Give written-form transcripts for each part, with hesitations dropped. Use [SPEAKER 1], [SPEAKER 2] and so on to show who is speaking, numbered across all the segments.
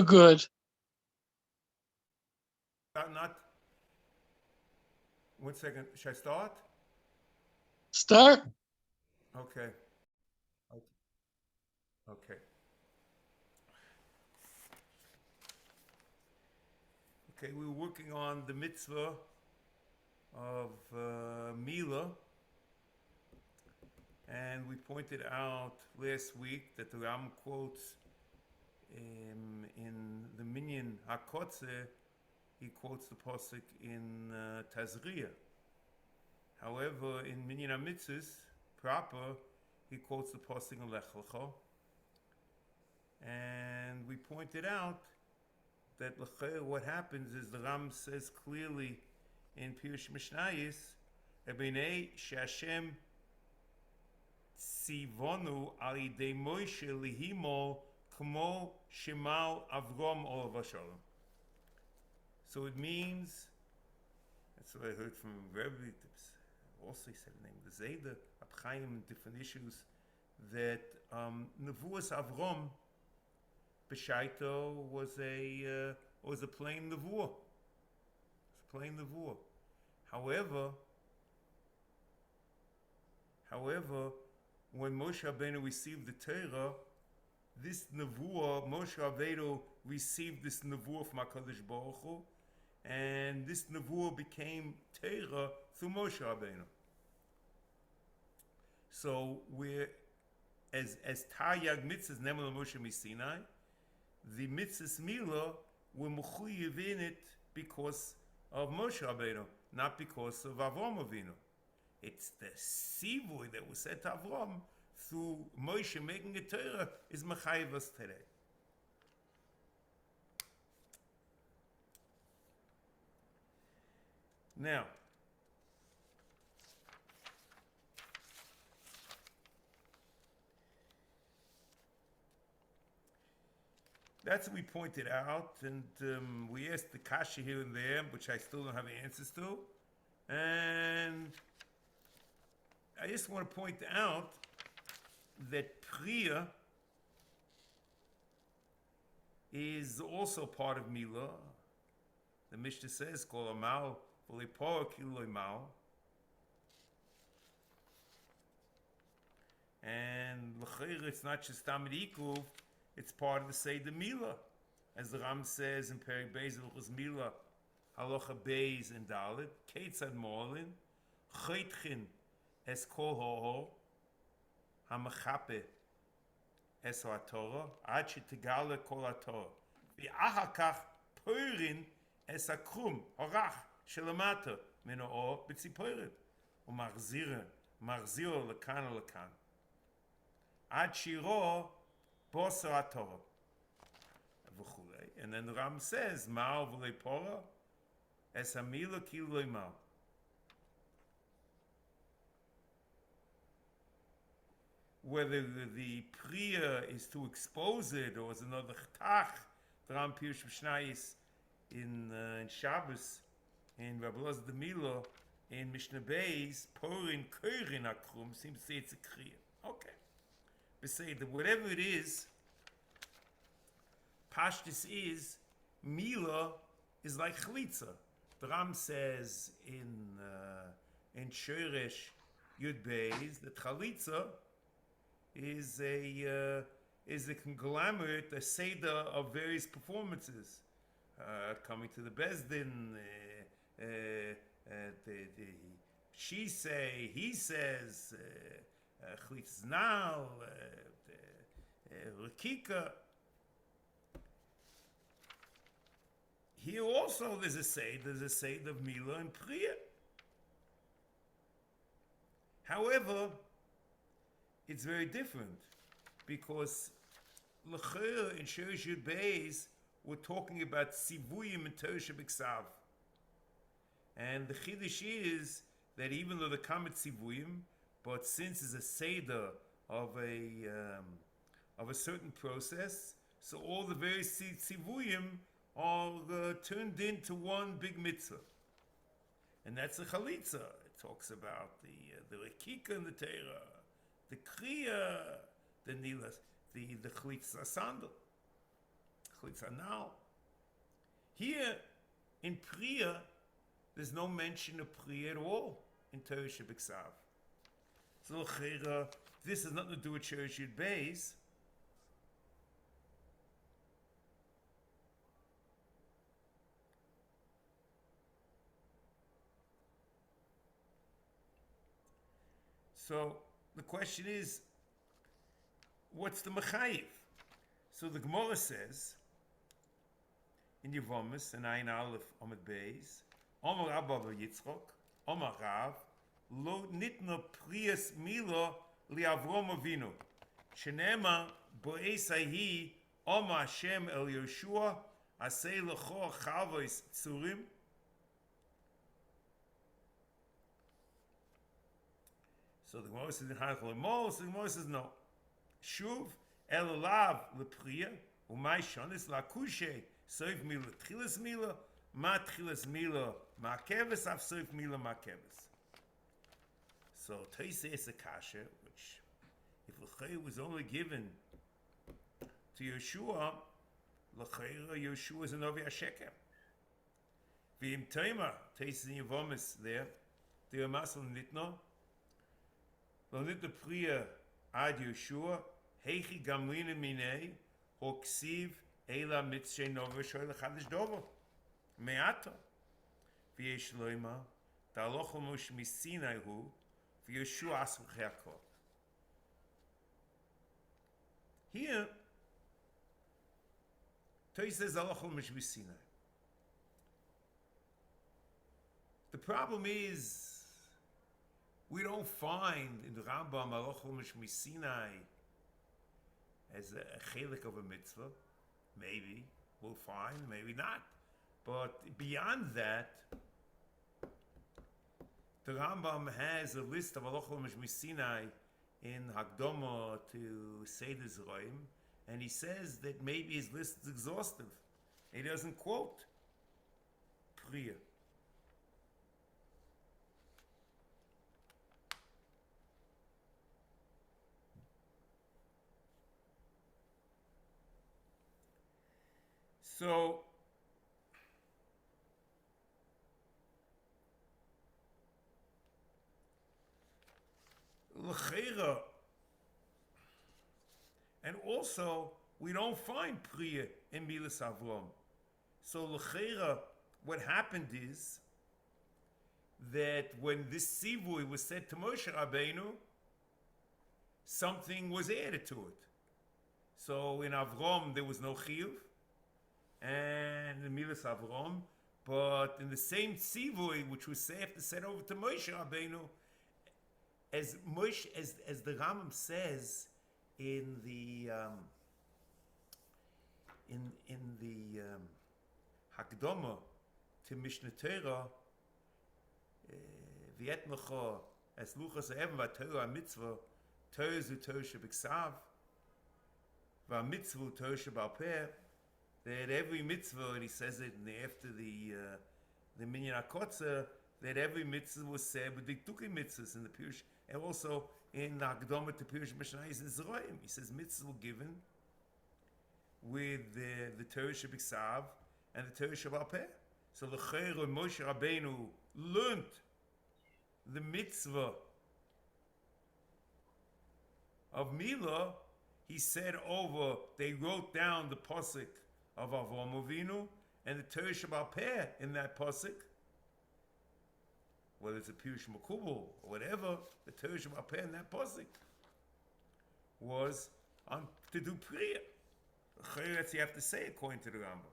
[SPEAKER 1] Good.
[SPEAKER 2] Not. 1 second. Should I start?
[SPEAKER 1] Start.
[SPEAKER 2] Okay. Okay. Okay. We were working on the mitzvah of Milah, and we pointed out last week that the Ram quotes in the Minyan Hakotze, he quotes the pasuk in Tazria. However, in Minyan HaMitzvos proper, he quotes the pasuk in Lech Lecha. And we pointed out that what happens is the Ram says clearly in Pirush Mishnayis, Ebinei Shashem Tzivonu al Yidei Moshe lihimol kmo shemal Avrom olav hashalom. So it means, that's what I heard from Rebbe, also he said the name of the Zayda, Abchaim, different issues, that Nevuas Avrom B'Shaito was a plain nevuah. It's a plain nevuah. However, when Moshe Rabbeinu received the Torah, this nevuah, Moshe Rabbeinu received this nevuah from HaKadosh Baruch Hu, and this nevuah became Torah through Moshe Rabbeinu. So we're as Taryag mitzvahs Nemel Moshe Misinai, the mitzvahs Milah were mechuyev in it because of Moshe Rabbeinu, not because of Avram Avinu. It's the sivui that was said to Avram through Moshe making a Torah is mechayev us today. Now, that's what we pointed out, and we asked the kasha here and there, which I still don't have the answers to. And I just want to point out that Priya is also part of Milah. The Mishnah says, "Kol amal v'lepor kiloi mal," and l'chayr it's not just Tamid Ikuv. It's part of the Seder Milah. As the Ram says in Perek Beis Hilchos Milah, Halacha Beis and Dalet, Keitzad Morlin, Chaytchin es kol hoho, Hamachape es HaTorah, Ad shetigale kol HaTorah. V'achar kach poirin es hakrum, Horach, shelamata, min ha'or b'tzipoirin, u'machziro lekan lekan. Ad shiro Bosa Torah. And then the Ram says, Ma'al v'lepora, es hamila kiloi ma'al. Whether the priya is to expose it or is another chtach, the Ram Pirush Mishnayis in Shabbos, in Rabbi Elazar the Milah, in Mishnah Beis, Porin Koirin Akrum, seems to say it's a kriya. Okay. We say that whatever it is, Pashtus is, Milah is like Chalitza. The Ram says in Shoresh Yud Beis that Chalitza is a conglomerate, a seder of various performances. Coming to the Bezdin, she say, he says, Chalitznal, Rekika. Here also there's a seder of Milah and Priya. However, it's very different because L'chir in Shoresh Yud Beis we're talking about Sivuyim and Torah Shebiksav. And the Chiddush is that even though the Kamet Sivuyim, but since it's a Seder of a certain process, so all the various Sivuyim are turned into one big mitzvah. And that's the Chalitza. It talks about the Rekika and the Torah, the Kriya, the Nilas, the Chalitza sandal. Klitz Anal. Here, in Priya, there's no mention of Priya at all in Torah Shebeksav. So l'cheira, this has nothing to do with Shirish Yud Beis. So the question is, what's the mechayiv? So the Gemara says in Yevomis and Ayin Aleph Amud Beis, Omar Abba Yitzchok, Omar Rav, Lo nitna priyas Milah li Avrom Avinu, Shenema Bo'esai Omar Hashem El Yeshua, Aseh lecho Chavos Tzurim. So the Gemara says in Halachah Lemol, so the Gemara says no. Shuv El Olav lepriya umay shonis lakushe soif Milah tchilas Milah ma tchilas Milah ma keves af soif Milah ma keves. So Taisa is a kasha, which if l'chayr was only given to Yeshua, l'chayr Yeshua is an Ovi HaSheker. V'im Taima Taisa in Yevomis there, the Amasal Nitno. Lo nitna priya ad Yeshua, heichi gamlin minei, ho ksiv eila mitzvah nova shoy lechadish dovo. Me'ata. V'yesh loima, ta'aloch l'mosh misinai hu, v'Yeshua asmach hakol. Here, Toi says aloch l'mosh misinai. The problem is, we don't find in the Rambam Aloch L'Mosh Sinai as a chelik of a mitzvah. Maybe we'll find, maybe not. But beyond that, the Rambam has a list of Aloch L'Mosh Sinai in Hakdama to Seder Zroim, and he says that maybe his list is exhaustive. He doesn't quote Priya. So, l'cheira, and also we don't find priya in Milas Avrom. So l'cheira, what happened is that when this sivui was said to Moshe Rabbeinu, something was added to it. So in Avrom there was no chiyuv, and in Milas Avrom, but in the same tzivui which was said over to Moshe Rabbeinu, as the Rambam says in the Hakdama to Mishnah Torah, V'yetnecha as luchas ha'evim v'Torah HaMitzvah Torah zu Torah shebeksav v'Mitzvah Torah shebal peh. That every mitzvah, and he says it after the Minyan HaKotzer, that every mitzvah was said with the Tukei mitzvahs in the Pirush, and also in the Hakdama to Pirush Mishnayos in Zroim. He says mitzvahs were given with the Torah Shebiksav and the Torah Shebal Peh. So the L'cheira Moshe Rabbeinu learned the mitzvah of Milah. He said over, they wrote down the pasuk of Avram Avinu and the Torah Shebal Peh in that pasuk, whether it's a Pirush Makubal or whatever, the Torah Shebal Peh in that pasuk was to do prayer. That's you have to say according to the Rambam.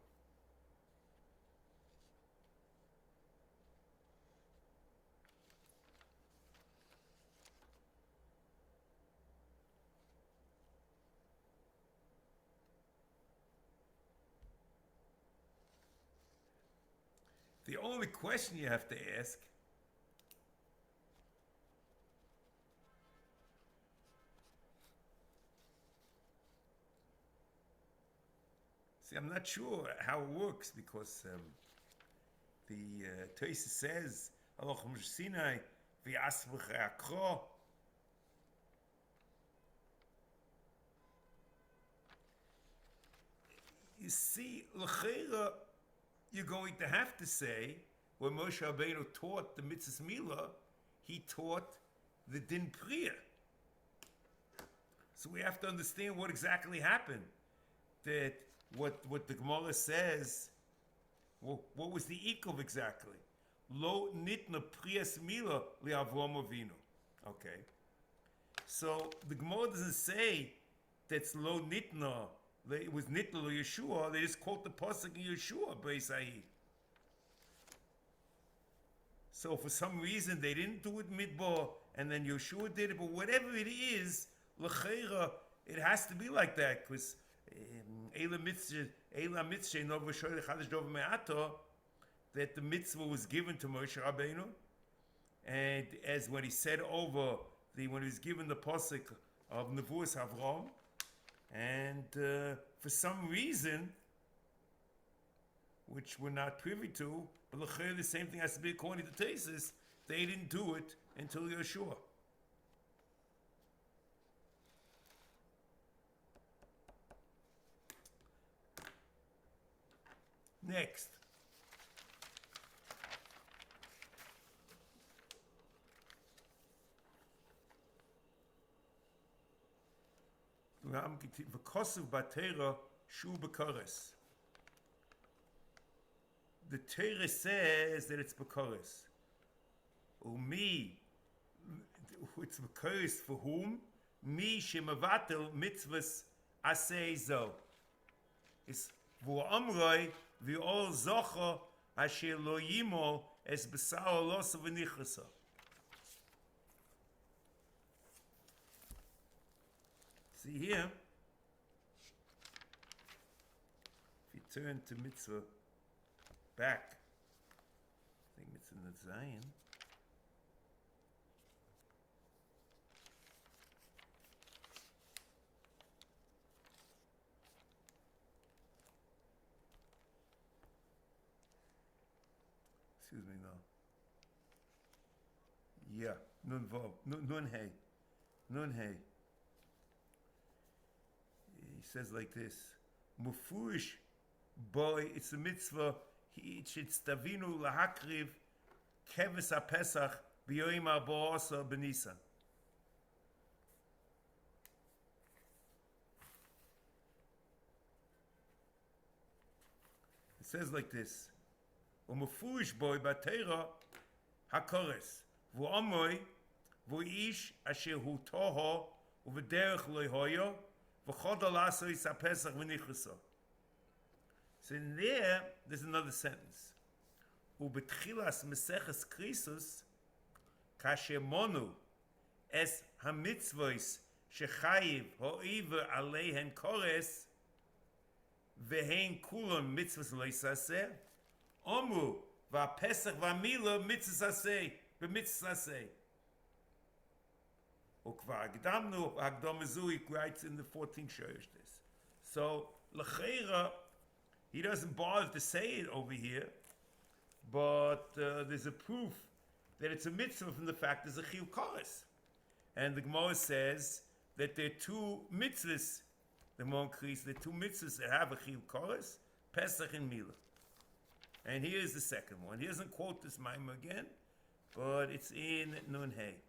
[SPEAKER 2] The only question you have to ask I'm not sure how it works because the Tosa says, Aloch Moshe Sinai, v'yasvach akro. You see, l'cheira, you're going to have to say, when Moshe Rabbeinu taught the Mitzvas Milah, he taught the Din Priya. So we have to understand what exactly happened. That what the Gemara says, what was the ikov exactly? Lo nitna priyas milah li'Avram Avinu. Okay. So the Gemara doesn't say that's lo nitna. It was nitna lo Yeshua. They just quote the pasuk in Yeshua Beisahi. So for some reason they didn't do it midbar, and then Yeshua did it. But whatever it is, l'cheira, it has to be like that, because that the mitzvah was given to Moshe Rabbeinu, and as when he said over when he was given the pasuk of Nevuas Avram, and for some reason, which we're not privy to, but the same thing has to be according to Tesis, they didn't do it until Yeshua. Next. V'kosev b'Torah shu b'koros. The Torah says that it's b'koros. Umi, it's b'koros for whom? Mi shemavatel mitzvas aseh zo. It's v'amroi v'ol zocha asher lo yimol es b'sar losa v'nichasa. See here, if you turn to mitzvah back, I think it's in the Zion. Excuse me now. Yeah, nun vav, nun hey, nun hey. He says like this: Mufurish boy, it's a mitzvah. He stavinu lahakriv keves haPesach b'yoyim ha'boasa b'Nisan. It says like this: Mufurish boy b'Torah hakores v'amoy v'ish asher hu toho u'v'derech lo'hoyo. So in there's another sentence. Ubetchilas meseches krisus kashemonu es HaMitzvos shechayiv ho'iver aleihen kores vehein kulon mitzvos loisaseh omu va'pesach va'milah mitzvos aseh b'mitzvos aseh. He writes in the 14th Shiur. So l'cheira, he doesn't bother to say it over here, but there's a proof that it's a mitzvah from the fact there's a chiyuv koros, and the Gemara says that there are two mitzvahs. The Gemara increased the two mitzvahs that have a chiyuv koros, Pesach and Milah. And here's the second one. He doesn't quote this Maimah again, but it's in Nun Hey.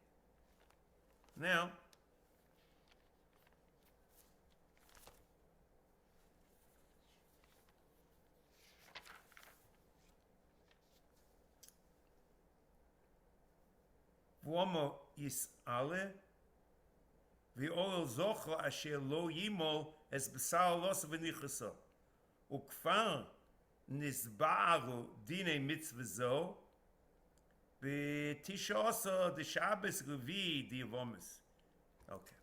[SPEAKER 2] Now, V'omo yis'ale v'ol zocha asher lo yimol es b'sar los v'nichasa ukfar nizbaru dinei mitzvah zo B'tisha Asa the Shabbos Revi the Yavomis. Okay.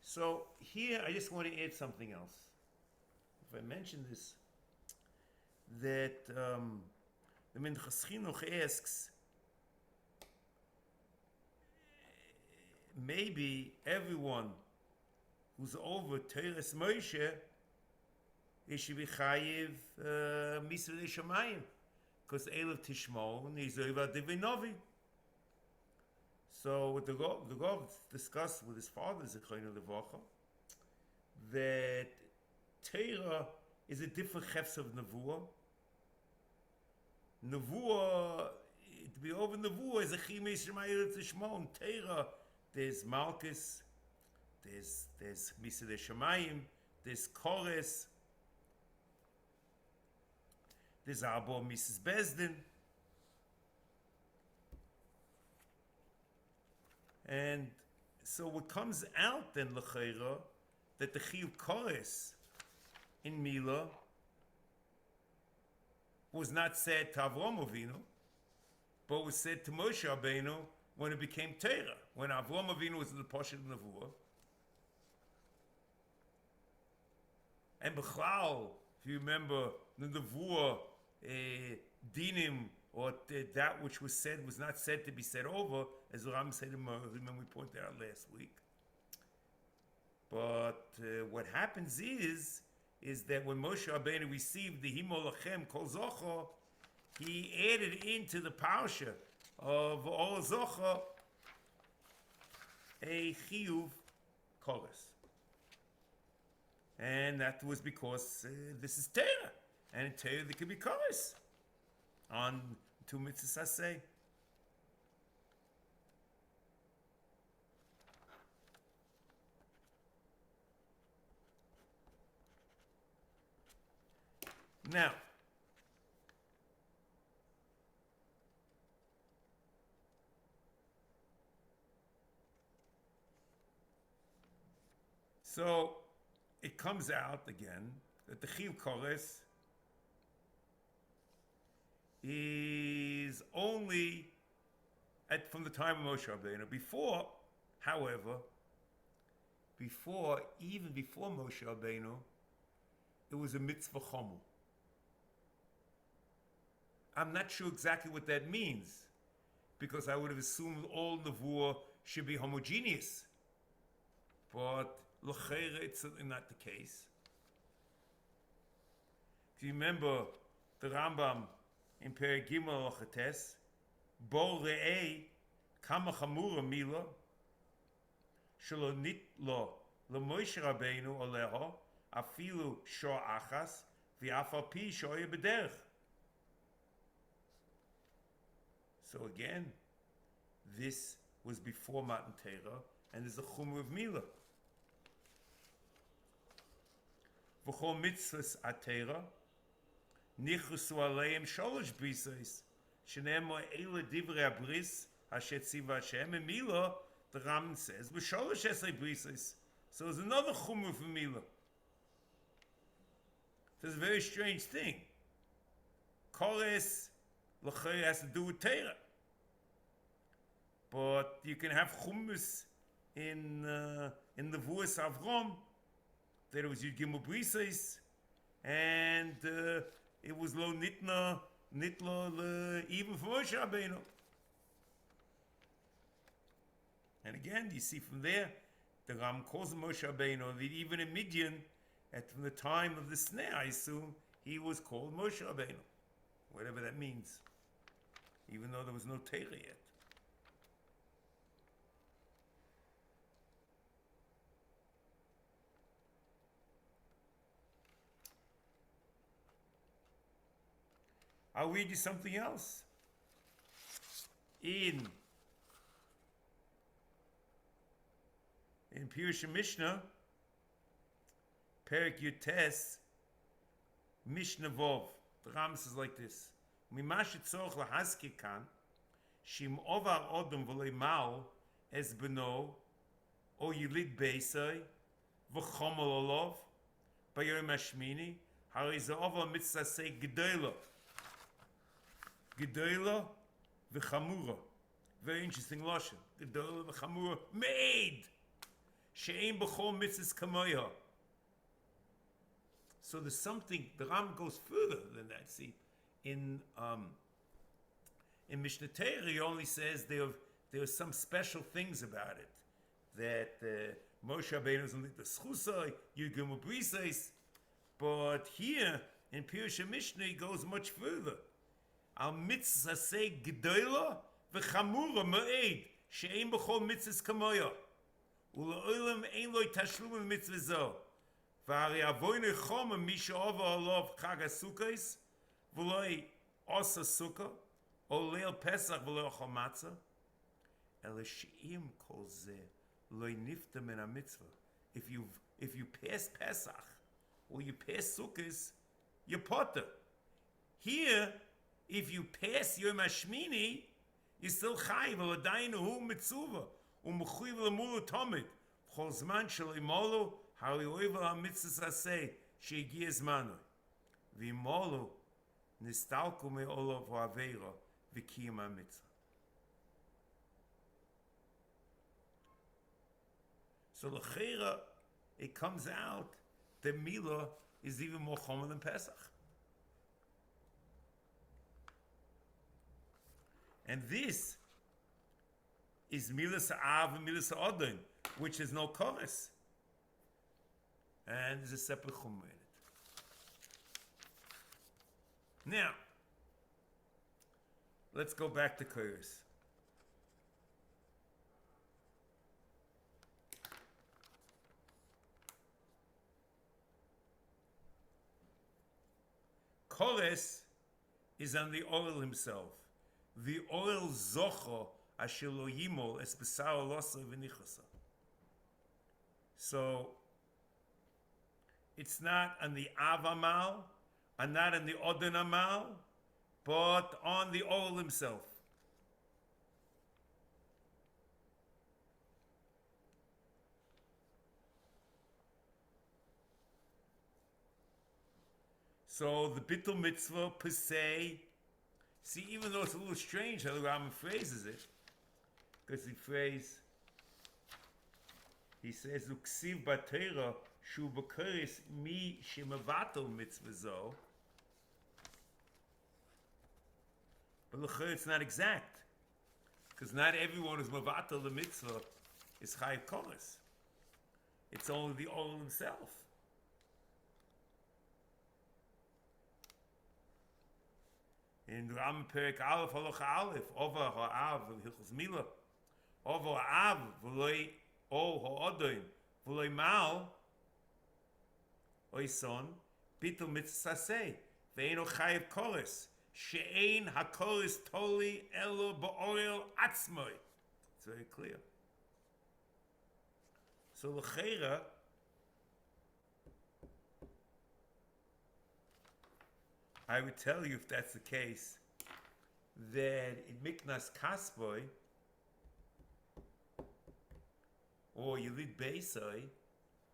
[SPEAKER 2] So here I just want to add something else. If I mention this, that the Minchas Chinuch asks, maybe everyone who's over Teres Moshe, he should be chayiv Misvei Shamayim. Because Eilev Tishmol is over Divinovi. So what the Rav discussed with his father, Zechreinu Levacha, that Torah is a different chefs of Nevuah. Nevuah, to be over Nevuah is a chimesh shemayir tishmon. Teira, there's Malchus, there's Misa de Shemayim, there's Kores, there's Abo Mrs. Bezdin. And so what comes out then, L'cheira, that the Chiyuv Kores in Milah was not said to Avram Avinu, but was said to Moshe Rabbeinu when it became Torah, when Avram Avinu was in the Pashat Nevuah. And Bechlal, if you remember, the Nevuah dinim, or that which was said was not said to be said over, as Ram said, remember we pointed out last week. But what happens is that when Moshe Rabbeinu received the Himol Lachem Kol Zocha, he added into the parsha of Ol Zocha a Chiyuv Koros. And that was because this is Torah. And in Torah there could be Koros on two Mitzvas Aseh. Now, so it comes out again that the Chiyuv Koros is only from the time of Moshe Rabbeinu. Before, however, even before Moshe Rabbeinu, it was a mitzvah chomel. I'm not sure exactly what that means, because I would have assumed all nevuah should be homogeneous. But l'cheira, it's certainly not the case. If you remember the Rambam in Perek Gimel Lachates, Bo re'ei kama chamura Milah shelo nitlo leMoshe Rabbeinu oleho afilu shor achas v'af al pi shoya b'derech. So again, this was before Matan Torah, and there's a chumrah of Milah. V'chol mitzvos atera nichusu aleim sholosh brisos shenemo eile divrei abris asher tziva Hashem. And Milah, the Ram says, v'sholosh esrei brisos. So there's another chumrah for Milah. There's a very strange thing. Kores l'chei has to do with Torah, but you can have chumras in the Vuas Avram that it was Yud Gimel Brisos, and it was lo nitla even for Moshe Rabbeinu. And again, you see from there, the Ram calls Moshe Rabbeinu that even in Midian, from the time of the snare, I assume, he was called Moshe Rabbeinu, whatever that means, even though there was no Torah yet. I'll read you something else. In Pirush Mishnah, Perek Yutes, Mishnah Vov, the Ram says like this: Mimash tzorch lahaske kan, shim ovar odom v'lei mal es beno, o yilid beisai, v'chomol olov, b'yom hashmini, hari ze ovar mitzasei gedola. Gedola v'chamura. Very interesting lashon. Gedola v'chamura. Made! She'ein b'chol mitzvahs kamoya. So there's something, the Ram goes further than that. See, in Mishnah Torah, he only says there are some special things about it. That Moshe Rabbeinu is only the schusay, Yud Gimel Brisos. But here, in Pirush Mishnah, he goes much further. Al mitzvah say gedola v'chamura ma'ed she'ein b'chol mitzvahs kamoya u'la'olam ein lo tashlum mitzvah zo V'ari avoyne choma misha ova olov chag ha-sukkos, v'loi osa sukkah, o leil Pesach v'loi ochal matzah, ele she'im kol zeh loi nifta min ha-mitzvah. If you pass Pesach, or you pass Sukkos, you're potter. Here, if you pass Yom HaShmini, you're still chayiv, v'ladayin hu mitzvah, u'mechuyiv l'mulu tomid, v'chol zman shel imolu, hari oivel ha-mitzvos aseh, she'egiya zmanu. V'imolu, nistalku me'olav ha'aveira, v'kiyam ha-mitzvah. So l'cheira, it comes out that Milah is even more chomer than Pesach. And this is Milah Sa'av and Milah Sa'odin, which is no chorus. And there's a separate chomer in it. Now, let's go back to chorus. Chores is on the oil himself. The oil zocho asher lo yimol es besar losa v'nichasa. So it's not on the avamal, and not on the odin amal, but on the oil himself. So the bittul mitzvah per se, see, even though it's a little strange how the Rambam phrases it, because he says, "Uksiv b'Torah shu b'koris mi shemavatel mitzvah zo," but l'chor it's not exact, because not everyone who's mavatel the mitzvah is chayiv koris. It's only the oil himself. In Ram Perek Aleph Halacha Aleph, Ova Ha'av Hilchos Milah, Ova Ha'av V'loi O Ha'odin V'loi Mal Oy son Bitul Mitzvah Aseh Ve'eno Chayiv Koris She'ein HaKoris Toli Elo Ba'orel Atzmoi. It's very clear. So l'cheira, I would tell you, if that's the case, that in Miknas Kasboy or Yelid Beisai,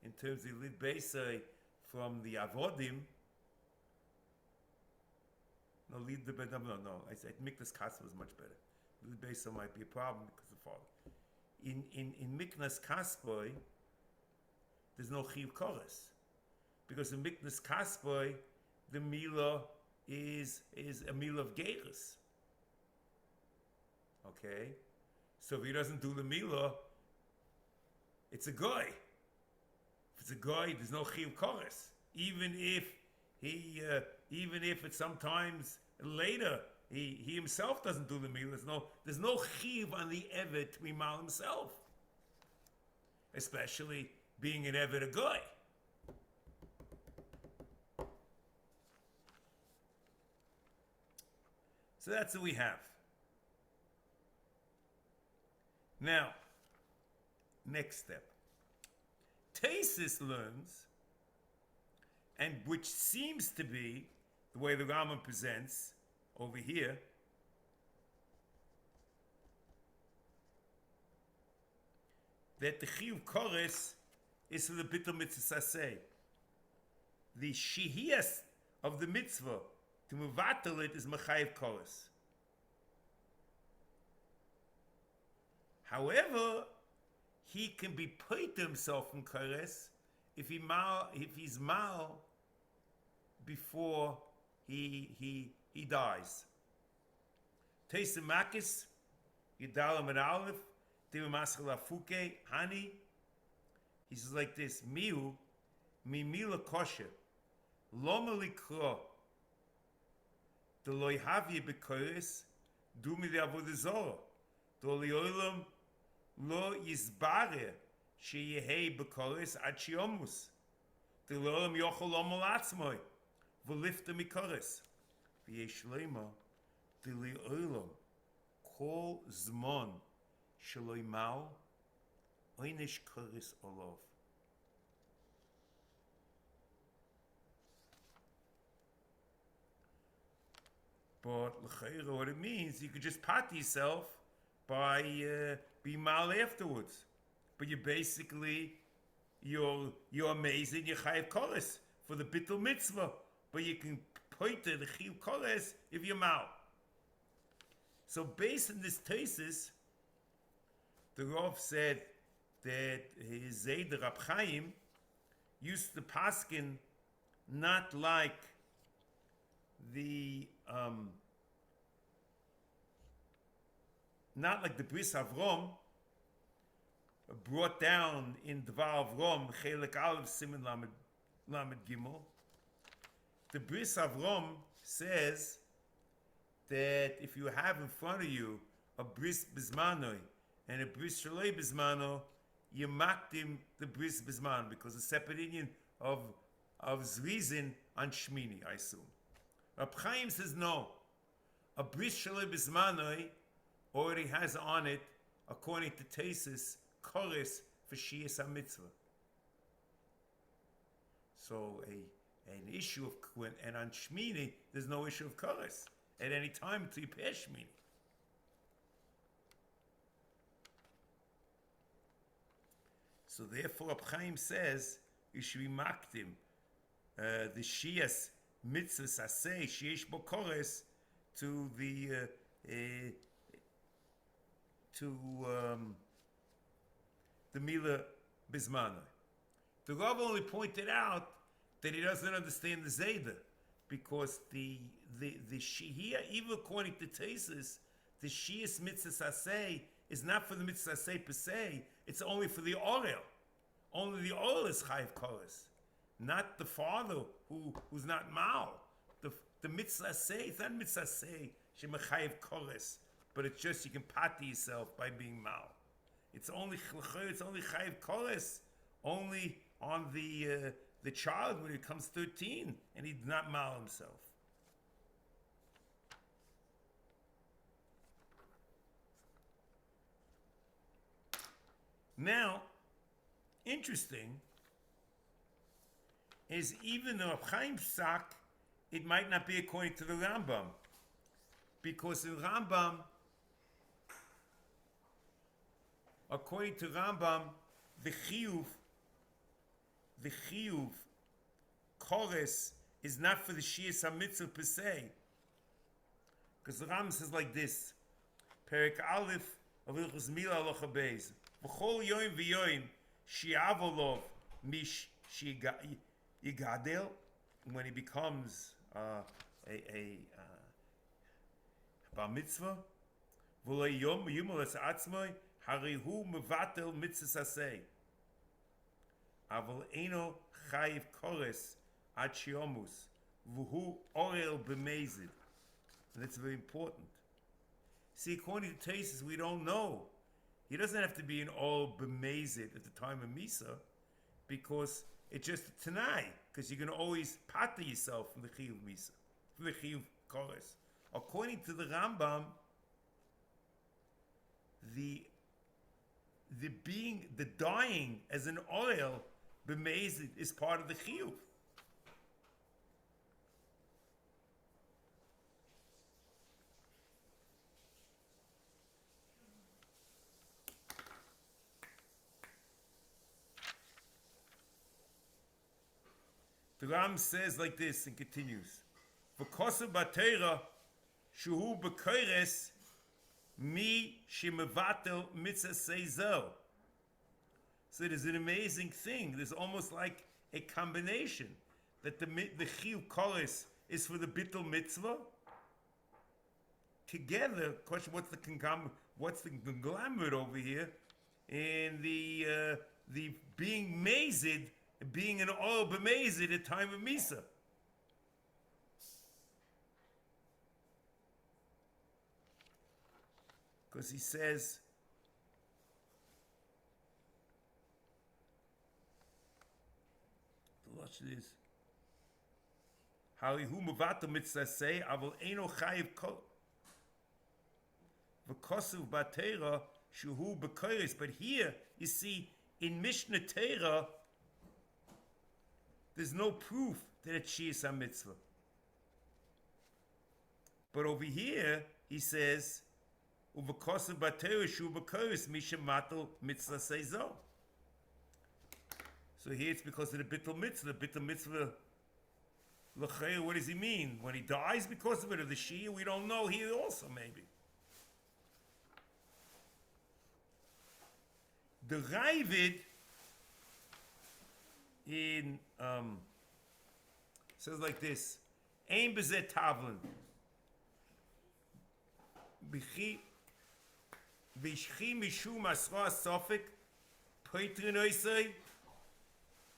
[SPEAKER 2] in terms of Yelid Beisai from the Avodim, no, I said Miknas Kasboy is much better. Yelid Beisai might be a problem because of father. In Miknas Kasboy, there's no Chiv Koris, because in Miknas Kasboy, the Milah is a Milah of Geirus. Okay? So if he doesn't do the Milah, it's a goy. If it's a goy, there's no Chiv Koris. Even if it's sometimes later, he himself doesn't do the Milah, there's no Chiv on the Eved to Mimal himself. Especially being an Eved a goy. So that's what we have. Now, next step. Taisus learns, and which seems to be the way the Rambam presents over here, that the Chiyuv Koris is for the Bitul Mitzvah Aseh. The Shihiyas of the mitzvah to mevatel it is Mechayiv Koris. However, he can be paid himself from Koris if he's mal before he dies. Teisim Makis, Yedalam and Aleph, Tivim Aschel Afuke, Hani. He says like this: Mihu, mi Milah kosher, loma likro, the loy havye bekoris, do mi the avodah zorah, do liolam lo yizbare sheyehei bekoris ad shiomus, The Lolam Yochel Omal Atzmoi. V'lifta mikoris. V'yesh leima. The Le'olam. Kol Zmon. Shaloi Mal. Oynish Koris Olov. But l'chayra, what it means, you could just pat yourself by being mal afterwards. But you're amazing, you're chayav koris for the bittul mitzvah. But you can point to the chayav koris if you're mal. So based on this thesis, the Rav said that his Zayd Rab Chaim used to paskin not like the Bris Avrom brought down in Dvar Avrom Chelik Aleph Siman Lamed Gimel. The Bris Avrom says that if you have in front of you a Bris Bismanoi and a Bris Shaloi Bismano, you makdim the Bris Bisman because it's a separate union of Zrizin on Shmini, I assume. Rab Chaim says no. A Bris Shaloi Bismanoi already has on it, according to Tesis, Koris for Shias HaMitzvah. So an issue of, and on Shmini, there's no issue of Koris at any time until you pass Shmini. So therefore, Rab Chaim says you should be makdim the Shias Mitzvas Aseh Sheish Bo Koris to the Milah Bismana. The Rav only pointed out that he doesn't understand the Zayda because the Shia, even according to Tesis, the Shias Mitzvahs Aseh is not for the Mitzvah Aseh per se, it's only for the Orel. Only the Orel is Chayiv Koris, not the father who's not Mal. The Mitzvah Aseh, it's not Mitzvah Aseh, Shemachayiv Koris, but it's just you can pati yourself by being Mal. It's only Chayiv Koris, only on the child when he becomes 13 and he's not Mal himself. Now, interesting is even though Chaim Psak, it might not be according to the Rambam, because in Rambam, according to Rambam, the chiyuv kores is not for the Shias HaMitzvah per se, because the Rambam says like this: Perek Aleph of Ilchos Milah Halacha Beis. V'chol yoim v'yoim shi'avolov mish shi'gadel, when he becomes a bar mitzvah, v'lo yom yumol es atzmoi harihu mevatel mitzvah aseh, avol eino chayiv kores ad shiomus v'hu orel b'mezid. And that's very important. See, according to Tesis, we don't know. He doesn't have to be an all b'mezid at the time of Misa, because it's just a Tanai, because you can always pata yourself from the Chiyuv Misa, from the Chiyuv Kores. According to the Rambam, the dying as an oil b'mezid is part of the Chiyuv. The Ram says like this and continues: "V'kosav b'teira shuhu b'koires mi shemevatel mitzvah seizel." So there's an amazing thing. There's almost like a combination that the chiyuv koris is for the bittul mitzvah. Together, question: what's the conglomerate over here? And the being mazed. Being an oil b'mezid at time of Misa. Because he says, the Watch this. Halihu Mavato Mitzvah say, Avol Eino Chayiv Kol. V'kosuv Batera Shuhu B'koyres. But here, you see, in Mishnah Torah, there's no proof that it's Shiur HaMitzvah. But over here, he says, Uv'kosuv Batera Shuhu B'koyres Mishamato Mitzvah Seizo. So here it's because of the Bittul Mitzvah. The Bittul Mitzvah, L'chei, what does he mean? When he dies because of it, or the Shiur, we don't know here also, maybe. The Ravid in says like this: Ein bezeh tavlin, b'chi mishum asra sofik, poitrin oisei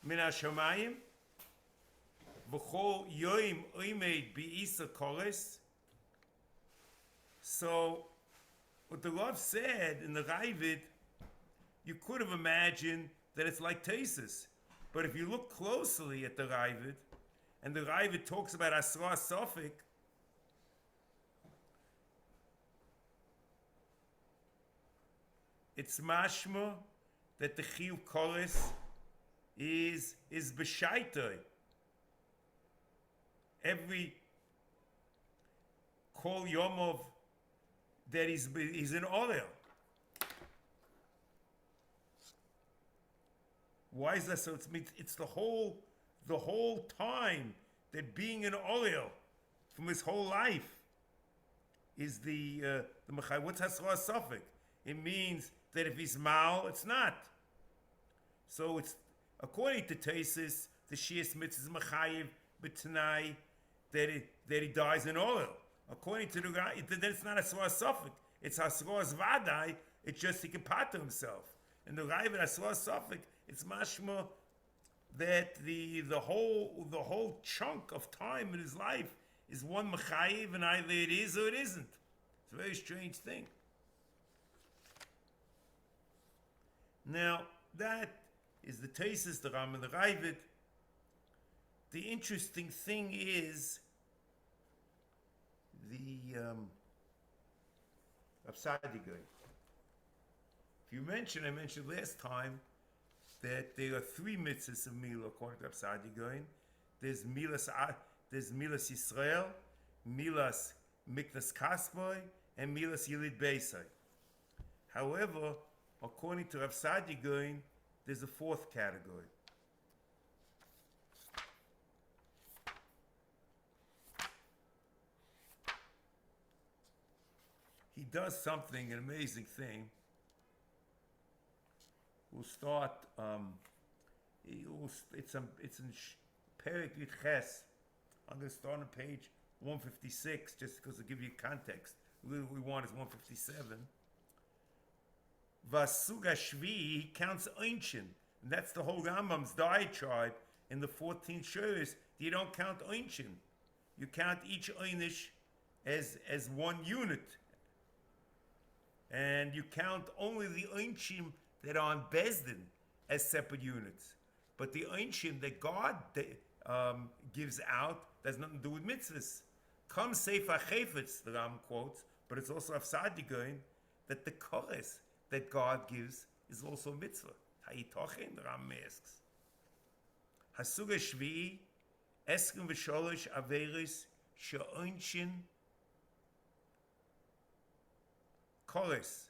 [SPEAKER 2] min hashamayim, v'chol yoim oimed bi'isa kores. So, what the Rav said in the Ravid, you could have imagined that it's like Tesis. But if you look closely at the Ravid, and the Ravid talks about Asra Sofik, it's mashma that the Chiyuv Kores is b'shaitoi. Every Kol Yomov that he's in Orel. Why is that so? It's the whole time that being an Orel from his whole life is the Machai. What's Hasra Sofik? It means that if he's Mal, it's not. So it's, according to Tesis, the Shiur HaMitzvah is Machayiv B'Tanai that he dies in Orel. According to the guy, then it's not Hasra Sofik. It's Hasra Vadai. It's just he can pater himself. And the Ravid Hasra Sofik, it's mashma that the whole chunk of time in his life is one mechayiv, and either it is or it isn't. It's a very strange thing. Now that is the Tesis, the Ram, and the Ravid. The interesting thing is the Absadigoy. If I mentioned last time that there are three mitzvahs of Milah according to Absadigoy. There's Milas Yisrael, Milas Miknas Kasboy, and Milas Yilid Beisai. However, according to Absadigoy, there's a fourth category. He does something, an amazing thing. We'll start. It's in Perek Yud Ches. I'm going to start on page 156 just because to give you context. What we want is 157. Vasuga Shvi, he counts Einchin, and that's the whole Rambam's diatribe in the 14 Shiurs. You don't count Einchin. You count each Einish as one unit. And you count only the Einshim that are on Bezdin as separate units. But the Einshim that God gives out has nothing to do with mitzvahs. Come Sefer Chayfetz, the Ram quotes, but it's also Afsadigoin, that the Kores that God gives is also a mitzvah. Hayitochin, the Ram asks. Hasuga Shvi, Eskim V'Sholosh Averis, She'Einshin, Kores,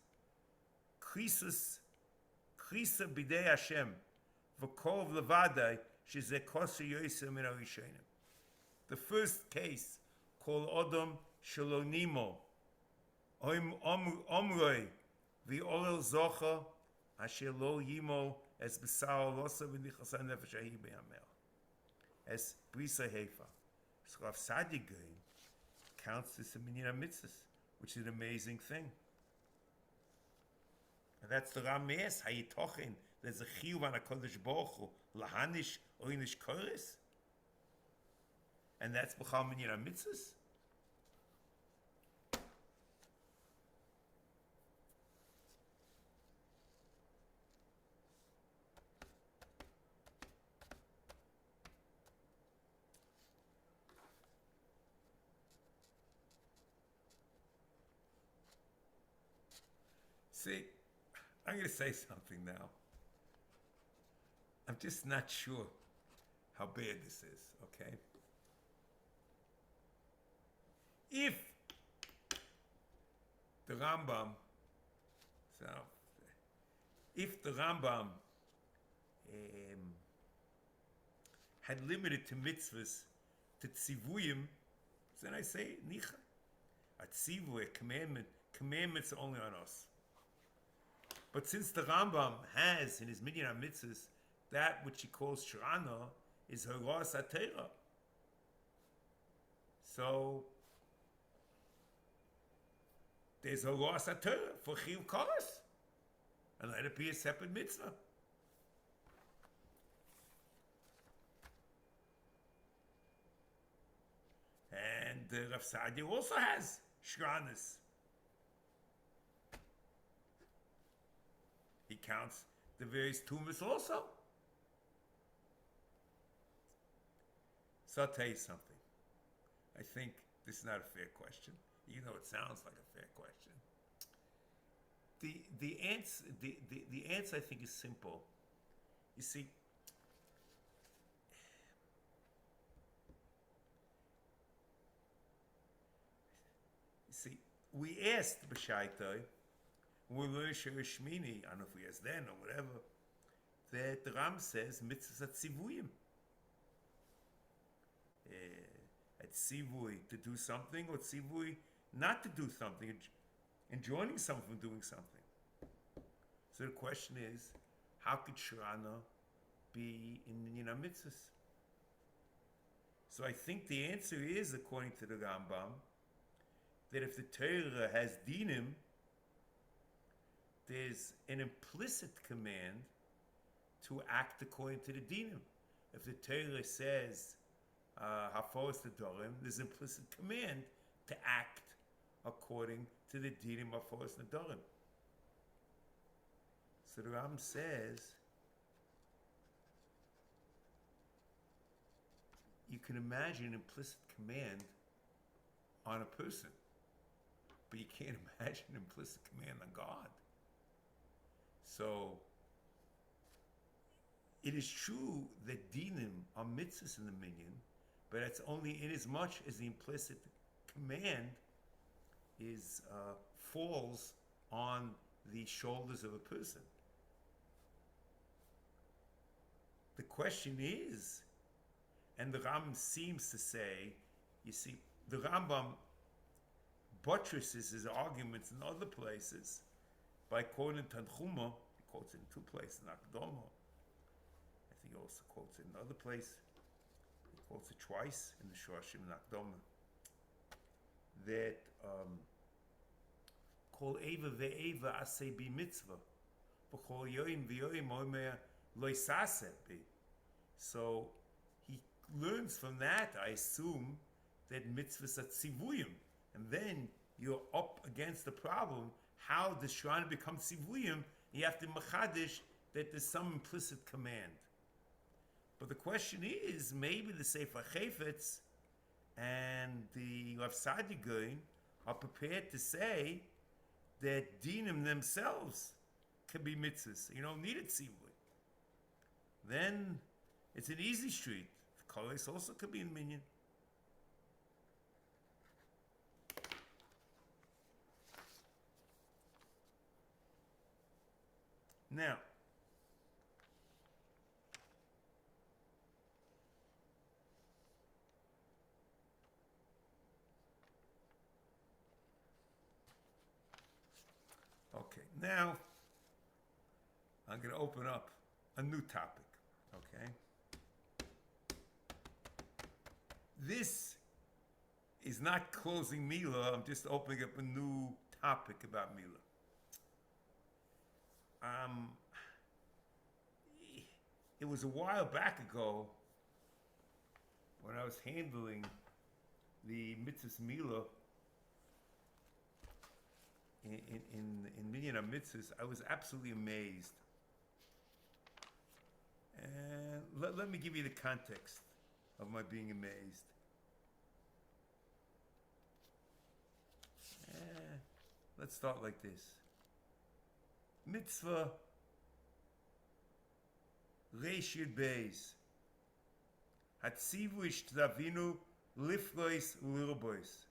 [SPEAKER 2] Krisus, Krisa Bidei Hashem, V'Kov Levadai, Shezeh Koser Yosem Min HaRishonim. The first case, called Odom Shalonimo, Omroi, V'Orel Zocha, Asher Lo Yimo, as B'Sar Losa V'Nichas HaNefesh Ahi B'Yamel, as Brisa Hefa. So Rav Sadigoy counts this in Minyan HaMitzvos, which is an amazing thing. And that's the Rames, Hayitochin. There's a chiyuv on HaKadosh Baruch Hu, lahanish oinish kores. And that's b'chal Minyan HaMitzvos. See, I'm going to say something now. I'm just not sure how bad this is, okay? If the Rambam, so, if the Rambam had limited to mitzvahs, to tzivuyim, then I say, nicha. A tzivuy, a commandment, commandments are only on us. But since the Rambam has in his Minyan HaMitzvos that which he calls Shirana is Horas HaTorah. So there's Horas HaTorah for Chiyuv Kalas, and let it be a separate mitzvah. And Rav Saadia also has Shranas. He counts the various tumas also. So I'll tell you something. I think this is not a fair question, even though it sounds like a fair question. The answer I think is simple. You see, we asked B'Shaitai, when we learned Shiur Shmini, I don't know if we asked then or whatever, that the Ram says mitzvahs at tzivuyim. At tzivui to do something, or tzivui not to do something, and joining someone from doing something. So the question is, how could Shirana be in Minyan HaMitzvos? So I think the answer is, according to the Rambam, that if the Torah has dinim, there's an implicit command to act according to the dinim. If the Torah says hafos nedarim, there's an implicit command to act according to the dinim hafos nedarim. So the Ram says you can imagine an implicit command on a person, but you can't imagine an implicit command on God. So it is true that dinim are mitzvahs in the minyan, but it's only in as much as the implicit command is falls on the shoulders of a person. The question is, and the Rambam seems to say, you see, the Rambam buttresses his arguments in other places by quoting Tanchuma. He quotes it in two places, in Akdama. I think he also quotes it in another place. He quotes it twice in the Shoshim and Akdama. That Kol Eva ve'eva Aseh bi mitzvah, v'Kol yoyim v'yoyim omer lo yisaseh bi. So he learns from that, I assume, that mitzvahs are tzivuyim, and then you're up against the problem. How does Shirana become tzivuyim? You have to machadish that there's some implicit command. But the question is, maybe the Sefer Chayfetz and the Rav Saadia are prepared to say that dinim themselves can be mitzvahs. You don't need a tzivui. Then it's an easy street. The kolos also could be in minyan. Now, okay, now I'm going to open up a new topic, okay? This is not closing Milah, I'm just opening up a new topic about Milah. It was a while back ago when I was handling the Mitzvas Milah in Minyan HaMitzvos. I was absolutely amazed. And let me give you the context of my being amazed. Let's start like this. Mitzvah Reish Yud Beis. Hatzivu ish tavinu liflois ulirbois.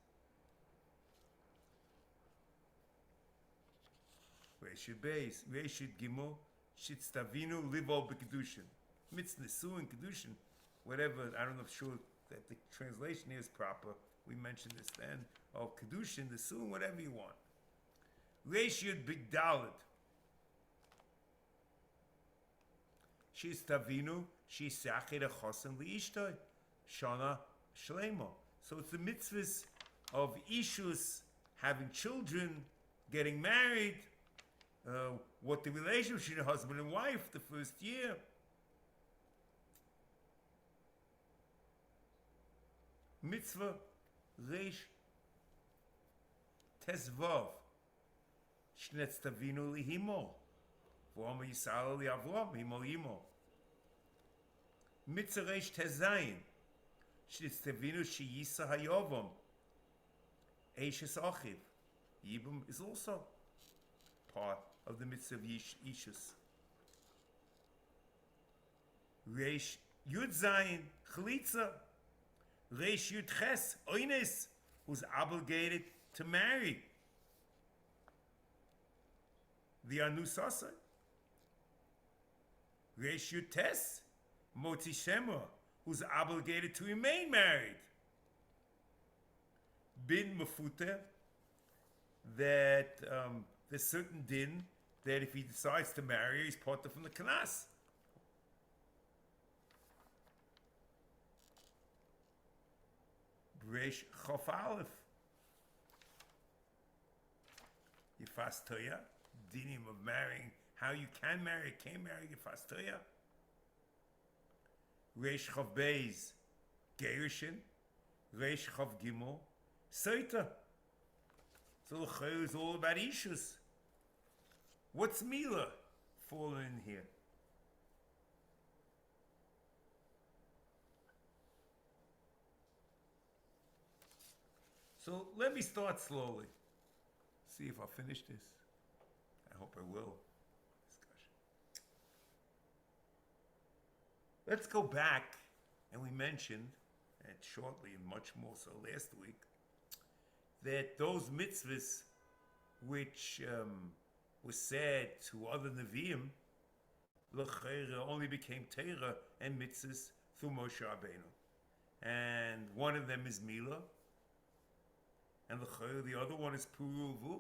[SPEAKER 2] Reish Yud Beis. Reish Yud Gimel. Shitz tavinu livo b'kedushin. Mitzvah Nesu and kedushin. Whatever, I don't know if sure that the translation here is proper. We mentioned this then. Of kedushin, the suin, whatever you want. Reish Yud Big Dalet. She's tavinu, she's sachet a chosen liishtoi, shana shlema. So it's the mitzvahs of ishus, having children, getting married, what the relationship between husband and wife the first year. Mitzvah reish tezvav shnetz tavinu lihimo. V'om Yisrael li'Avram, himo yimo. Mitzvah reish tezayin, shnetz tavinu sheyisa hayovam, eishes achiv. Yibum is also part of the mitzvah of ishus. Reish yud zayin chalitza. Reish yud ches oines, who's obligated to marry the anusasa. Reish yud tes motzi shema, who's obligated to remain married. Bin mefuteh, that there's certain din that if he decides to marry, he's parted from the kanas. Reish Chof Aleph. Yifas Toya, dinim of marrying, how you can marry, can't marry, Yifas Toya. Reish Chof Beis, Gerushin. Reish Chof Gimel, Seita. So the Chayr is all about issues. What's Milah falling in here? So let me start slowly. See if I'll finish this. I hope I will. Discussion. Let's go back, and we mentioned, and shortly and much more so last week, that those mitzvahs which were said to other Nevi'im, l'chayra only became Torah and mitzvahs through Moshe Rabbeinu. And one of them is Milah, and the other one is Puruvu.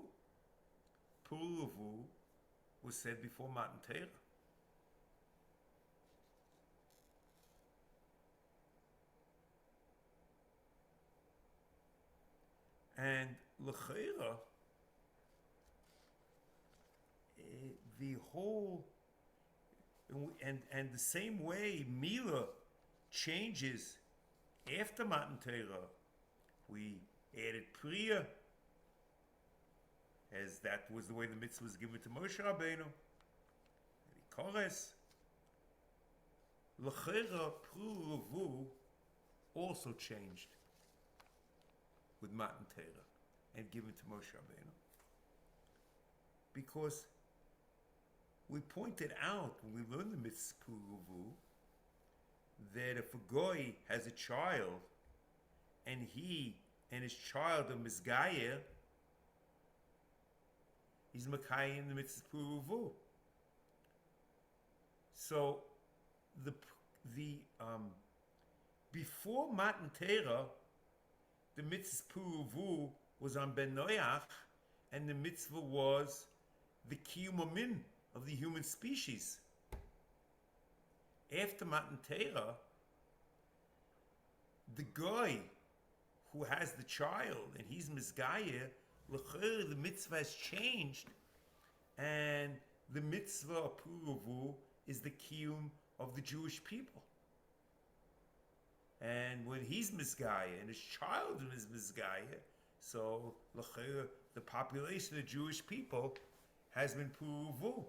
[SPEAKER 2] Puruvu was said before Matan Torah. And l'chayra, the whole, and the same way Milah changes after Matan Torah, we added Priya, as that was the way the mitzvah was given to Moshe Rabbeinu. Kores. L'chera Pruvu also changed with Matan Torah and given to Moshe Rabbeinu. Because we pointed out when we learned the mitzvah Pruvu that if a goy has a child and he and his child are misgayer, he's Makai in the mitzvah Puruvu. So the before Matan Torah, the mitzvah Puruvu was on Ben Noach, and the mitzvah was the Kiyum Min of the human species. After Matan Torah, the guy who has the child and he's misgayer, l'chayr, the mitzvah has changed, and the mitzvah of Puruvu is the kiyum of the Jewish people. And when he's misgayer and his child is misgayer, so l'chayr, the population of Jewish people has been Puruvu.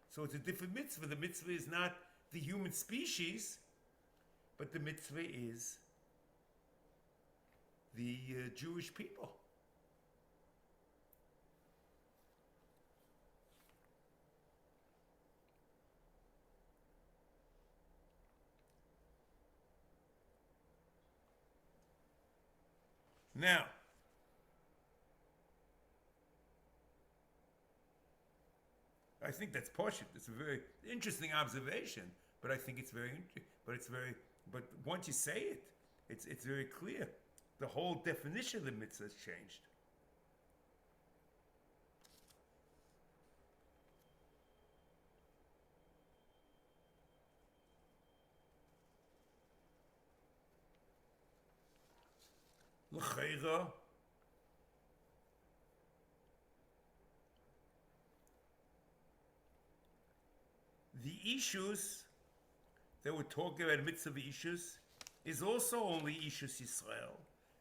[SPEAKER 2] So it's a different mitzvah. The mitzvah is not the human species, but the mitzvah is the Jewish people. Now, I think that's poshut. It's a very interesting observation, but I think it's very interesting. But once you say it, it's very clear. The whole definition of the mitzvah has changed. L'cheira, the issues that we're talking about, mitzvah issues, is also only issues Yisrael.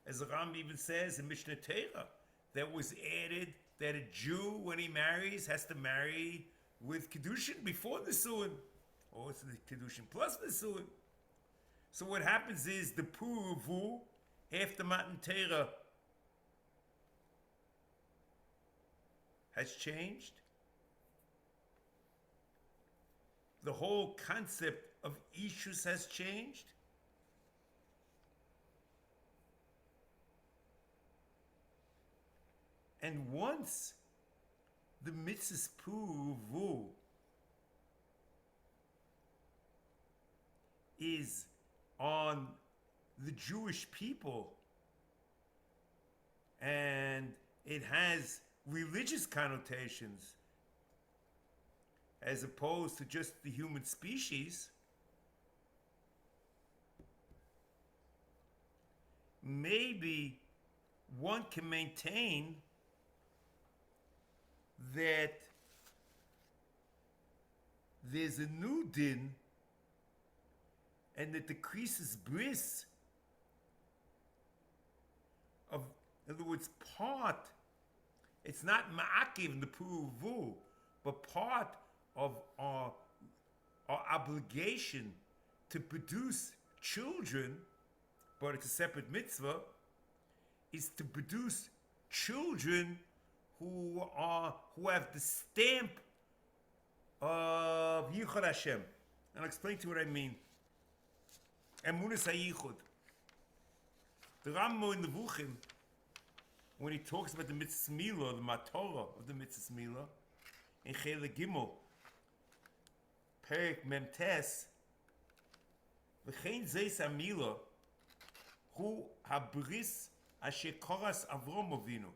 [SPEAKER 2] As the Ram even says in Mishnah Torah, that was added that a Jew, when he marries, has to marry with Kedushin before the Suin, or it's the Kedushin plus the Suin. So what happens is the Puruvu, after Matan Torah, has changed. The whole concept of issues has changed. And once the mitzvahs puruvu is on the Jewish people and it has religious connotations as opposed to just the human species, maybe one can maintain that there's a new din and that decreases bris of, in other words, part, it's not ma'akiv in the puruvu, but part of our obligation to produce children, but it's a separate mitzvah, is to produce children who have the stamp of Yichud Hashem. And I'll explain to you what I mean. Emunas HaYichud. The Rambam in the Vuchim, when he talks about the Mitzvas Milah, the Matorah of the Mitzvas Milah, in Chelek Gimel, Perek Mem Tes, V'chein zeis HaMilah, hu habris asher koras Avrom Avinu,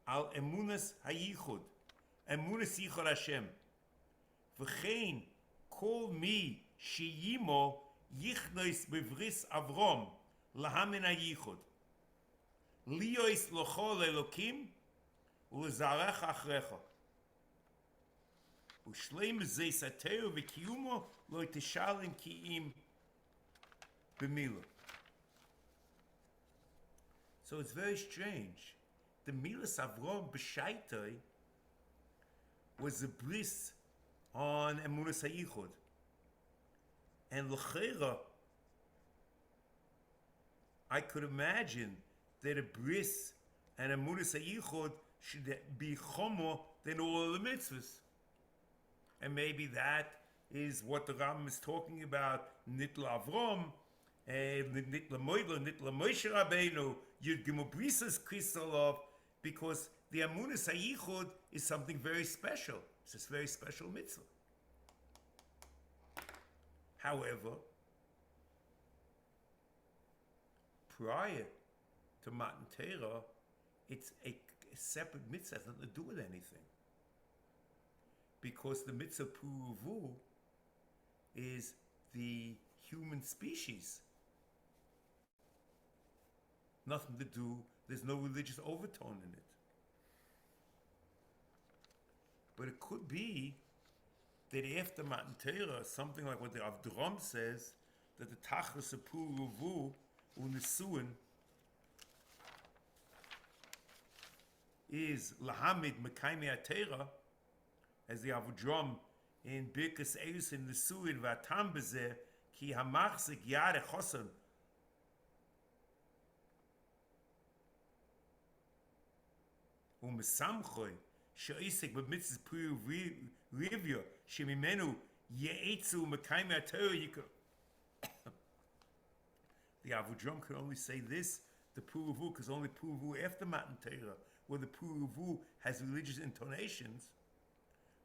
[SPEAKER 2] al emunas hayichud, emunas yichud Hashem, v'chein kol mi sheyimo yichnois bevris Avrom lahamin hayichud, liyois lochol Elokim ulezarech achrecha, ushleim zeis ateu v'kiyumo lo tishalim ki'im b'milah. So it's very strange. The Milas Avrom B'Shaitai was a bris on Emunas HaYichud. And L'cheira, I could imagine that a bris and Emunas HaYichud should be chomo than all of the mitzvahs. And maybe that is what the Rambam is talking about, Nitla Avrom, Nitla Moidla, Nitla Moshe Rabbeinu, Yud Gimel Brisas Krisolov, because the Emunas HaYichud is something very special. It's a very special mitzvah. However, prior to Matan Torah, it's a separate mitzvah, it has nothing to do with anything. Because the mitzvah Puruvu is the human species. Nothing to do, there's no religious overtone in it. But it could be that after Matan Torah, something like what the Avdram says, that the Tachlis of Puruvu Unisuin is Lahamid Mekaimi HaTorah, as the Avdram in Birkas Eus in Nisuin Vatam Bezeh, Ki Hamachzik Yare Chosan, ומסמכוי שעסק במצוות פריביה שממנו יעצו מקיימי התורה. The Avodram could only say this, the Puruvu, because only Puruvu after Matan Torah, where the Puruvu has religious intonations,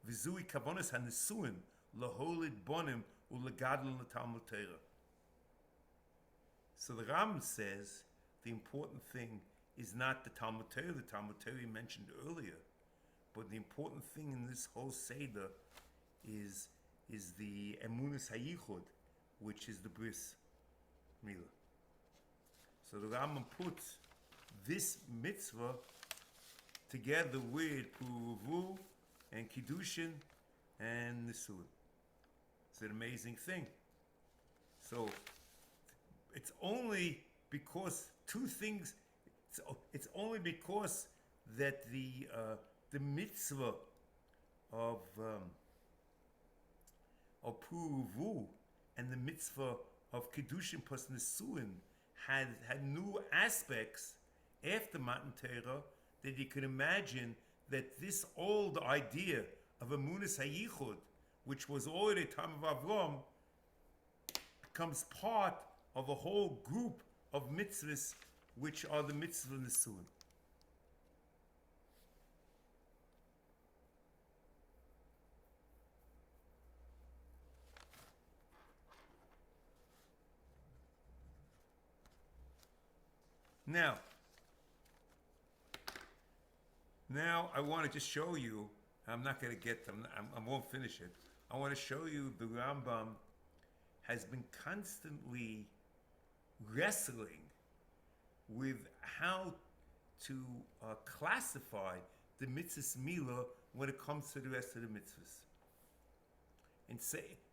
[SPEAKER 2] V'zui kavonas hanesuin laholid bonim ulegadol l'talmud Torah. So the Ram says the important thing is not the Talmud Torah you mentioned earlier, but the important thing in this whole Seder is the Emunas Hayichud, which is the Bris Milah. So the Rambam puts this mitzvah together with Puruvu and Kiddushin and Nisuin. It's an amazing thing. So it's only because two things. It's only because that the mitzvah of Puruvu and the mitzvah of Kiddushin plus Nisuin had new aspects after Matan Torah that you can imagine that this old idea of Emunas Hayichud, which was already the time of Avram, becomes part of a whole group of mitzvahs, which are the mitzvahs of Nisuin. Now I want to just show you. I'm not going to get them. I won't finish it. I want to show you the Rambam has been constantly wrestling with how to classify the mitzvahs Milah when it comes to the rest of the mitzvahs.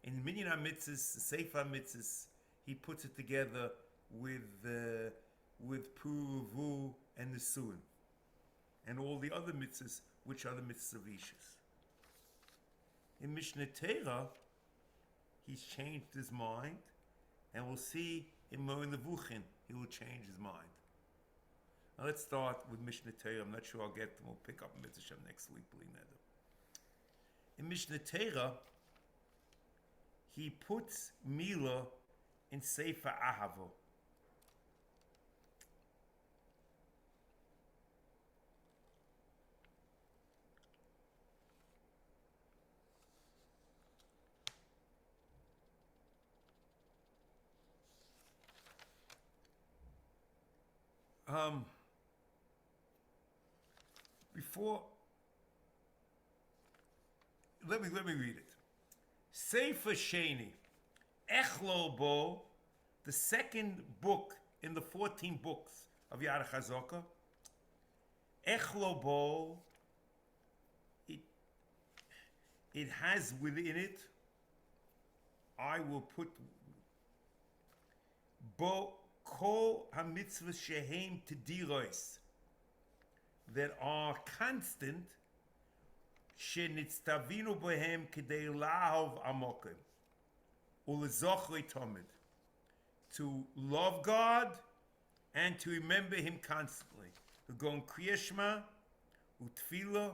[SPEAKER 2] In Minyan HaMitzvos, Sefer Mitzvas, he puts it together with Puruvu and Nisuin, and all the other mitzvahs, which are the mitzvahs of Ishus. In Mishnah Torah, he's changed his mind, and we'll see in Moed Nevuchin, he will change his mind. Now let's start with Mishnah Torah. I'm not sure I'll get them. We'll pick up Mitzvah next week, in Mishnah Torah, he puts Milah in Sefer Ahava. Let me read it. Sefer Sheni, Echlo Bo, the second book in the 14 books of Yad Chazaka. Echlo Bo, it has within it, I will put Bo Kol HaMitzvos Shehem Tediros, that are constant, Shenitztavinu Bohem Kedei Lahov Amokim, Ulezochri Tomid, to love God and to remember Him constantly. Ugon Kriyashma, Utfila,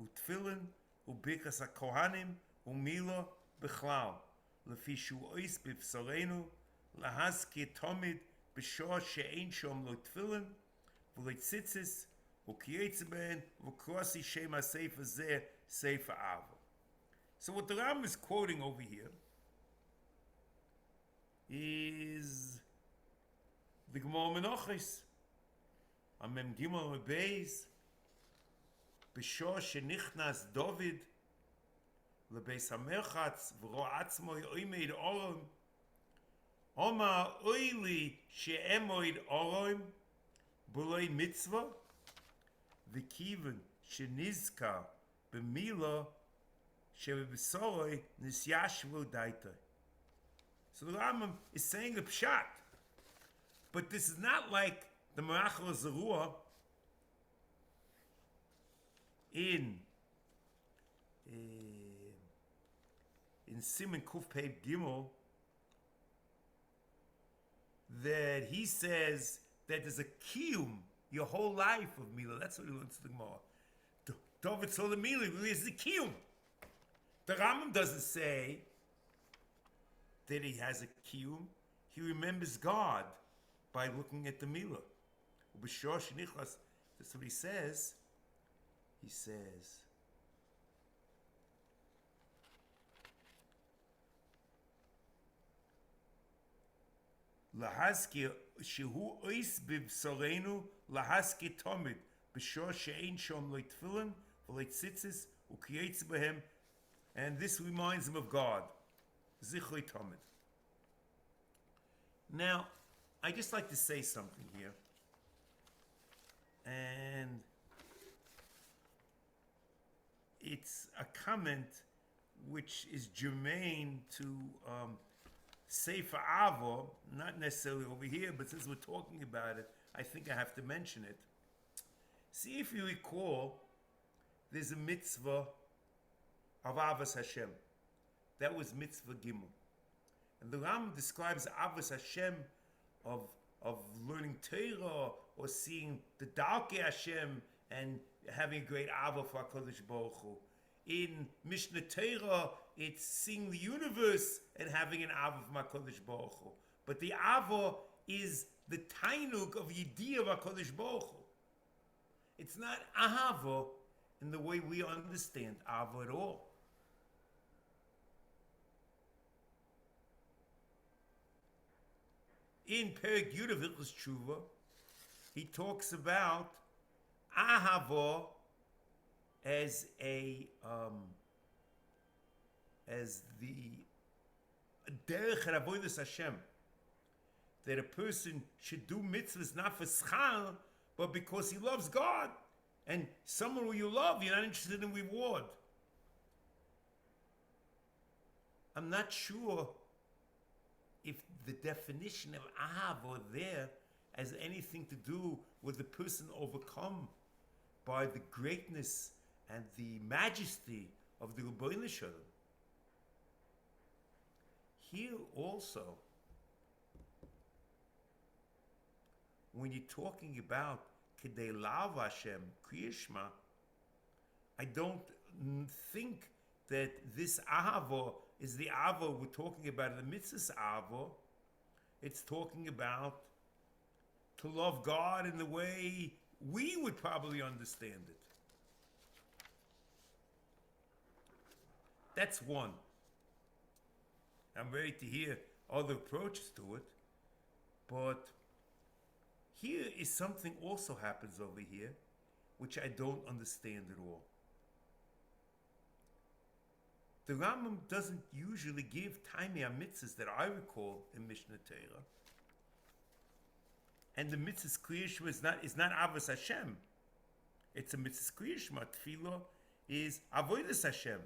[SPEAKER 2] Utfilin, Ubikas HaKohanim, Umilah Bechlal, Lefishu Ois Bivsorenu, Lahaski Tomid, B'shor she'ein shom lo tefillin, v'lo tzitzis, v'kiyetz ben, v'krossi shem ha'sefer zeh, sefer Ava. So what the Ram is quoting over here is the Gemara Menachos, Amem Gimel Beis, B'shor she'nichnas David, lebeis hamerchatz, v'ro atzmo yoimeid orom, Oma oili she'emoid orom b'loi mitzvah v'kiven she'nizka b'milah she'b'soroi nisyashvu daita. So the Rambam is saying the pshat, but this is not like the Merachel Zerua in Siman Kuf Pei Gimel, that he says that there's a kiyum your whole life of Milah. That's what he learns to the Gemara. David saw the Milah, really is the kiyum. The Rambam doesn't say that he has a kiyum. He remembers God by looking at the Milah. B'shor shenichlas, that's what he says. He says, Lahaski shehu ois b'bsorenu lahaski tomid b'shor she'ein shom lo tefillin v'lo tzitzis u'kiyetz b'hem, and this reminds him of God. Zichrei tomid. Now, I just like to say something here, and it's a comment which is germane to Sefer Avo, not necessarily over here, but since we're talking about it, I think I have to mention it. See, if you recall, there's a mitzvah of Avos Hashem. That was mitzvah Gimel. And the Ram describes Avos Hashem of learning Torah or seeing the Darkei Hashem and having a great Ava for HaKadosh Baruch Hu. In Mishnah Torah, it's seeing the universe and having an Ava from HaKadosh Baruch Hu. But the Ava is the Tainuk of Yediyah of HaKadosh Baruch Hu. It's not Ahava in the way we understand Ava at all. In Perek Yud of Hilchos Tshuva, he talks about Ahava as the derech avodas Hashem, that a person should do mitzvahs not for schar, but because he loves God. And someone who you love, you're not interested in reward. I'm not sure if the definition of ahava there has anything to do with the person overcome by the greatness and the majesty of the Rebbeinu Shalom. Here also, when you're talking about Kedei Lav Hashem, Kriyashma, I don't think that this Ahava is the Ava we're talking about, the Mitzvahs Ava. It's talking about to love God in the way we would probably understand it. That's one. I'm ready to hear other approaches to it. But here is something also happens over here, which I don't understand at all. The Rambam doesn't usually give Taimei HaMitzvos that I recall in Mishnah Torah. And the Mitzvahs Kriyashma is not Avos Hashem. It's a Mitzvahs Kriyashma. Tefillah is Avodas Hashem.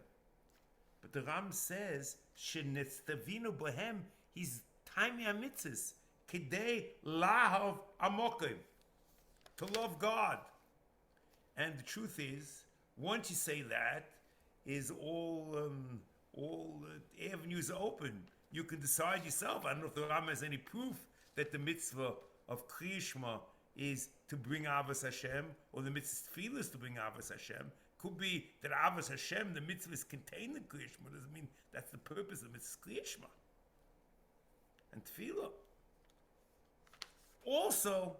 [SPEAKER 2] But the Ram says, Shenetztavinu Bohem, he's Taimei HaMitzvos, Kedei Lahav Amokim, to love God. And the truth is, once you say that, is all avenues are open. You can decide yourself. I don't know if the Ram has any proof that the mitzvah of Kriyashma is to bring Avos Hashem, or the mitzvah Tefillah is to bring Avos Hashem. Could be that Avos Hashem, the mitzvah is contained in Kriyashma. Doesn't mean that's the purpose of mitzvah Kriyashma and Tefillah. Also,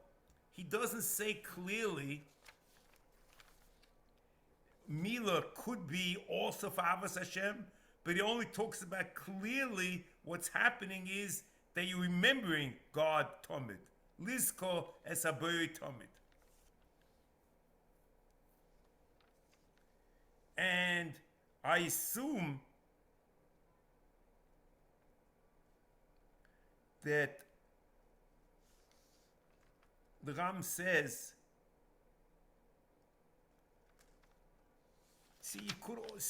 [SPEAKER 2] he doesn't say clearly Milah could be also for Avos Hashem, but he only talks about clearly what's happening is that you're remembering God Tomid. Lizko es Haboy Tomid. And I assume that the Ram says,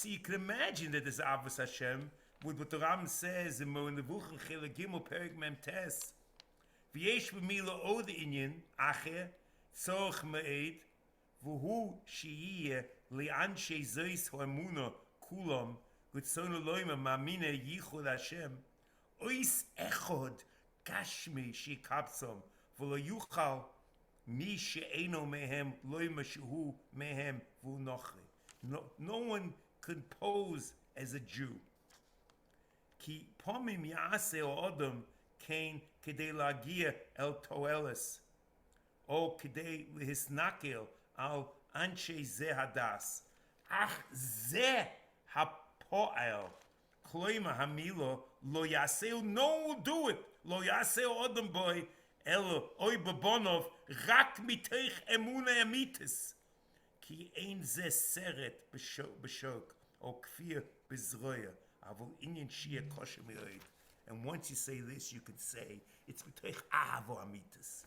[SPEAKER 2] you could imagine that this Avos Hashem, with what the Ram says in the Vuchel Chilek Gimel Perek Mem Tes, v'yesh b'Milah od inyan acher tzorch me'ed v'hu sheyeh li'anshei zois ha'emuna kulam v'tzonu loyma ma'mine yichud Hashem ois echod kashmi shikapsom v'lo yuchal mi she'eno mehem loyma shehu mehem v'unochri. No one could pose as a Jew. Ki pomim ya'aseh o adam kain kedei lagia el toeles O kidei lehisnakel al anshe ze hadas. Ach ze hapoel. Kloima hamilo lo yaseu. No one will do it. Lo yaseu odom boy. Elo oy bebonov rak miteich emuna emitis. Ki ein ze seret b'shok o kfir b'zroya avol inyan shia kosher mi'oid. And once you say this, you can say it's miteich avo amitis.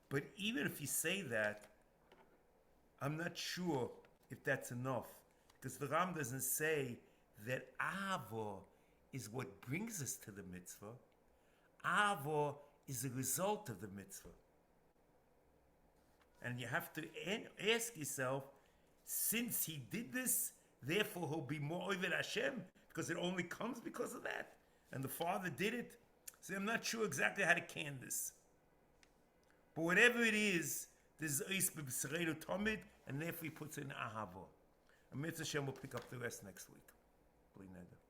[SPEAKER 2] But even if you say that, I'm not sure if that's enough, because the Ram doesn't say that avo is what brings us to the mitzvah. Avo is a result of the mitzvah. And you have to ask yourself, since he did this, therefore he'll be more Oved Hashem, because it only comes because of that. And the Father did it. So I'm not sure exactly how to can this. But whatever it is, this is Eis B'B'Sreinu Tomid, and therefore he puts in Ahavo. And Mitzvah Hashem will pick up the rest next week. Bli neder.